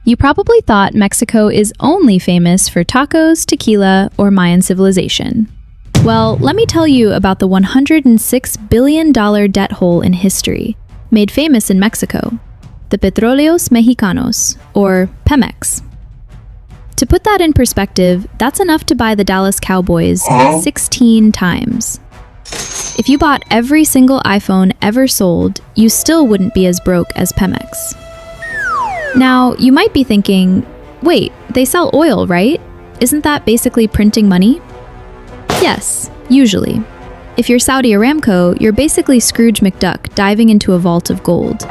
You probably thought Mexico is only famous for tacos, tequila, or Mayan civilization. Well, let me tell you about the $106 billion debt hole in history, made famous in Mexico, the Petróleos Mexicanos, or PEMEX. To put that in perspective, that's enough to buy the Dallas Cowboys 16 times. If you bought every single iPhone ever sold, you still wouldn't be as broke as PEMEX. Now, you might be thinking, wait, they sell oil, right? Isn't that basically printing money? Yes, usually. If you're Saudi Aramco, you're basically Scrooge McDuck diving into a vault of gold.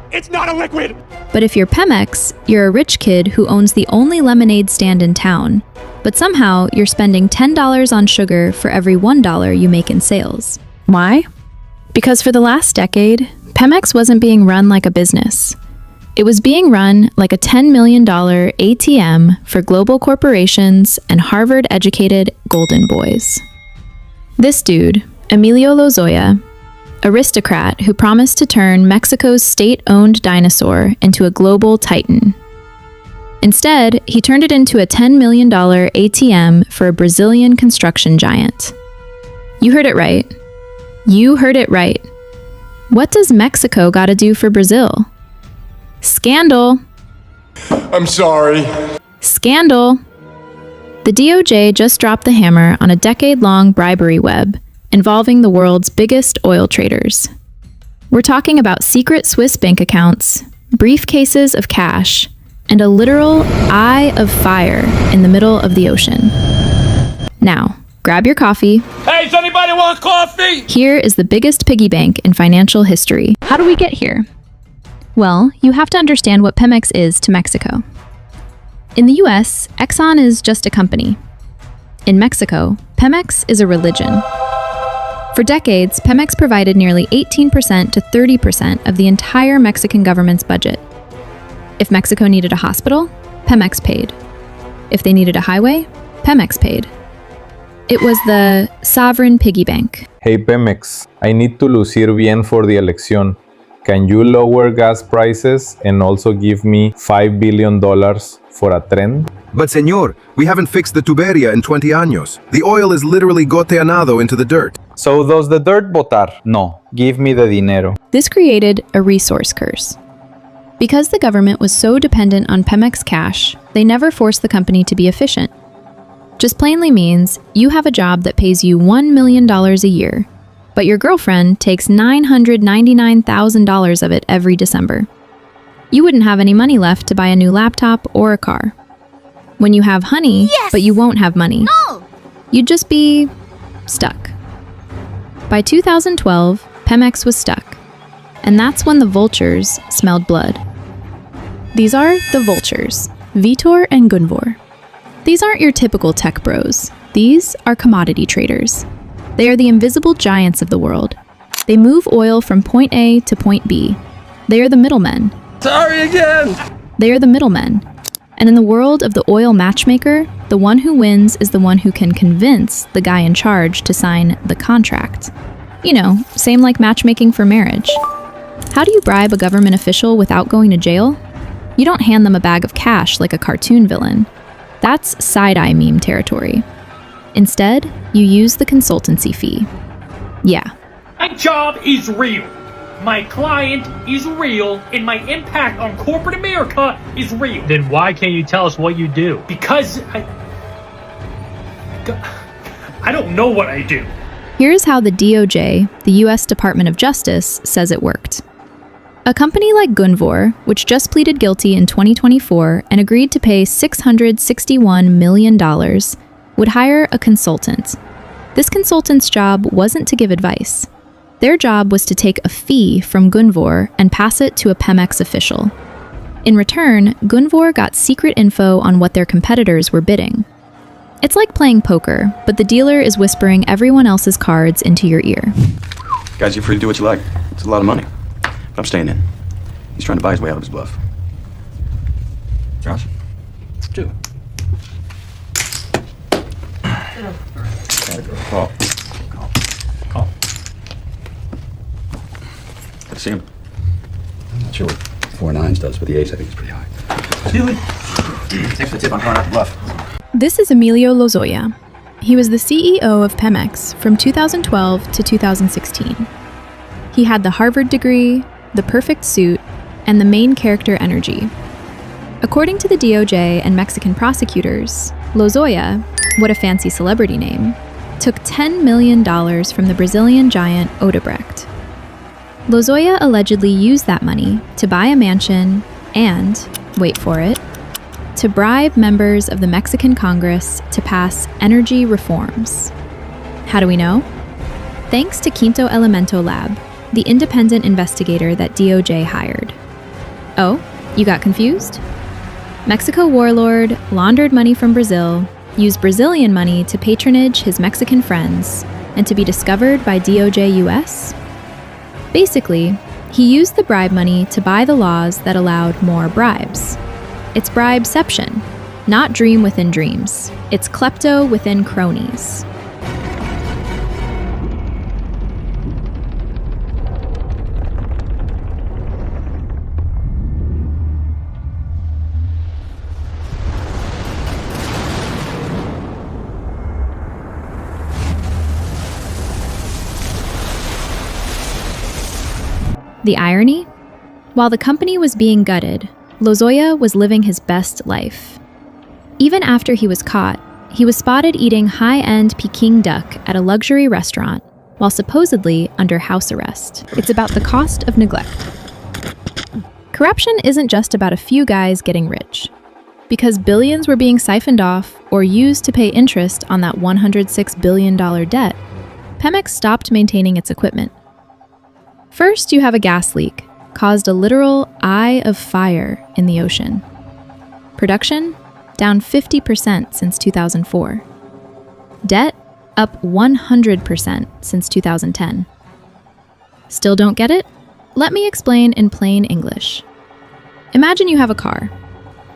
It's not a liquid! But if you're PEMEX, you're a rich kid who owns the only lemonade stand in town, but somehow you're spending $10 on sugar for every $1 you make in sales. Why? Because for the last decade, PEMEX wasn't being run like a business. It was being run like a $10 million ATM for global corporations and Harvard-educated golden boys. This dude, Emilio Lozoya, aristocrat who promised to turn Mexico's state-owned dinosaur into a global titan. Instead, he turned it into a $10 million ATM for a Brazilian construction giant. You heard it right. You heard it right. What does Mexico gotta do for Brazil? Scandal! I'm sorry. Scandal! The DOJ just dropped the hammer on a decade-long bribery web involving the world's biggest oil traders. We're talking about secret Swiss bank accounts, briefcases of cash, and a literal eye of fire in the middle of the ocean. Now, grab your coffee. Hey, does anybody want coffee? Here is the biggest piggy bank in financial history. How do we get here? Well, you have to understand what PEMEX is to Mexico. In the US, Exxon is just a company. In Mexico, PEMEX is a religion. For decades, PEMEX provided nearly 18% to 30% of the entire Mexican government's budget. If Mexico needed a hospital, PEMEX paid. If they needed a highway, PEMEX paid. It was the sovereign piggy bank. Hey Pemex, I need to lucir bien for the elección. Can you lower gas prices and also give me $5 billion for a tren? But señor, we haven't fixed the tuberia in 20 años. The oil is literally goteanado into the dirt. So does the dirt botar? No, give me the dinero. This created a resource curse. Because the government was so dependent on PEMEX cash, they never forced the company to be efficient. Just plainly means you have a job that pays you $1 million a year, but your girlfriend takes $999,000 of it every December. You wouldn't have any money left to buy a new laptop or a car. When you have honey, yes! But you won't have money, no! You'd just be stuck. By 2012, PEMEX was stuck, and that's when the vultures smelled blood. These are the vultures, Vitor and Gunvor. These aren't your typical tech bros. These are commodity traders. They are the invisible giants of the world. They move oil from point A to point B. They are the middlemen. Sorry again! They are the middlemen. And in the world of the oil matchmaker, the one who wins is the one who can convince the guy in charge to sign the contract. You know, same like matchmaking for marriage. How do you bribe a government official without going to jail? You don't hand them a bag of cash like a cartoon villain. That's side-eye meme territory. Instead, you use the consultancy fee. Yeah. My job is real. My client is real, and my impact on corporate America is real. Then why can't you tell us what you do? Because I don't know what I do. Here's how the DOJ, the US Department of Justice, says it worked. A company like Gunvor, which just pleaded guilty in 2024 and agreed to pay $661 million, would hire a consultant. This consultant's job wasn't to give advice. Their job was to take a fee from Gunvor and pass it to a PEMEX official. In return, Gunvor got secret info on what their competitors were bidding. It's like playing poker, but the dealer is whispering everyone else's cards into your ear. Guys, you're free to do what you like. It's a lot of money. But I'm staying in. He's trying to buy his way out of his bluff. Josh, let's do it. Call. Good to see him. Sure. 4 nines does, but the ace I think is pretty high. Dude, thanks for the tip on throwing out the bluff. This is Emilio Lozoya. He was the CEO of PEMEX from 2012 to 2016. He had the Harvard degree, the perfect suit, and the main character energy. According to the DOJ and Mexican prosecutors, Lozoya, what a fancy celebrity name, took $10 million from the Brazilian giant Odebrecht. Lozoya allegedly used that money to buy a mansion and, wait for it, to bribe members of the Mexican Congress to pass energy reforms. How do we know? Thanks to Quinto Elemento Lab, the independent investigator that DOJ hired. Oh, you got confused? Mexico warlord laundered money from Brazil, used Brazilian money to patronage his Mexican friends, and to be discovered by DOJ US? Basically, he used the bribe money to buy the laws that allowed more bribes. It's bribeception, not dream within dreams. It's klepto within cronies. The irony? While the company was being gutted, Lozoya was living his best life. Even after he was caught, he was spotted eating high-end Peking duck at a luxury restaurant while supposedly under house arrest. It's about the cost of neglect. Corruption isn't just about a few guys getting rich. Because billions were being siphoned off or used to pay interest on that $106 billion debt, PEMEX stopped maintaining its equipment. First, you have a gas leak, caused a literal eye of fire in the ocean. Production, down 50% since 2004. Debt, up 100% since 2010. Still don't get it? Let me explain in plain English. Imagine you have a car.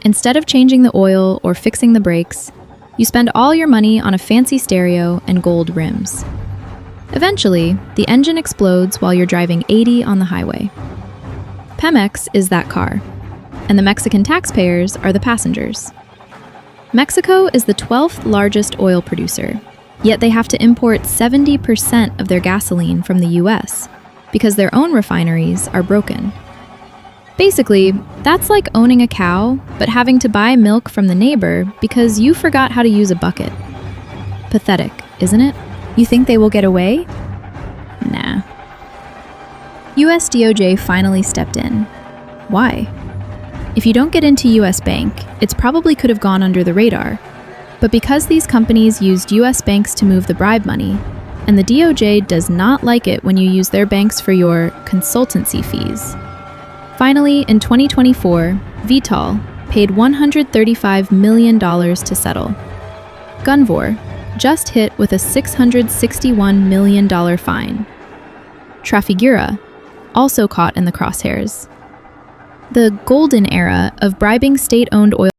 Instead of changing the oil or fixing the brakes, you spend all your money on a fancy stereo and gold rims. Eventually, the engine explodes while you're driving 80 on the highway. PEMEX is that car, and the Mexican taxpayers are the passengers. Mexico is the 12th largest oil producer, yet they have to import 70% of their gasoline from the US because their own refineries are broken. Basically, that's like owning a cow, but having to buy milk from the neighbor because you forgot how to use a bucket. Pathetic, isn't it? You think they will get away? Nah. US DOJ finally stepped in. Why? If you don't get into US Bank, it's probably could have gone under the radar. But because these companies used US banks to move the bribe money, and the DOJ does not like it when you use their banks for your consultancy fees. Finally, in 2024, Vitol paid $135 million to settle. Gunvor just hit with a $661 million fine. Trafigura, also caught in the crosshairs. The golden era of bribing state-owned oil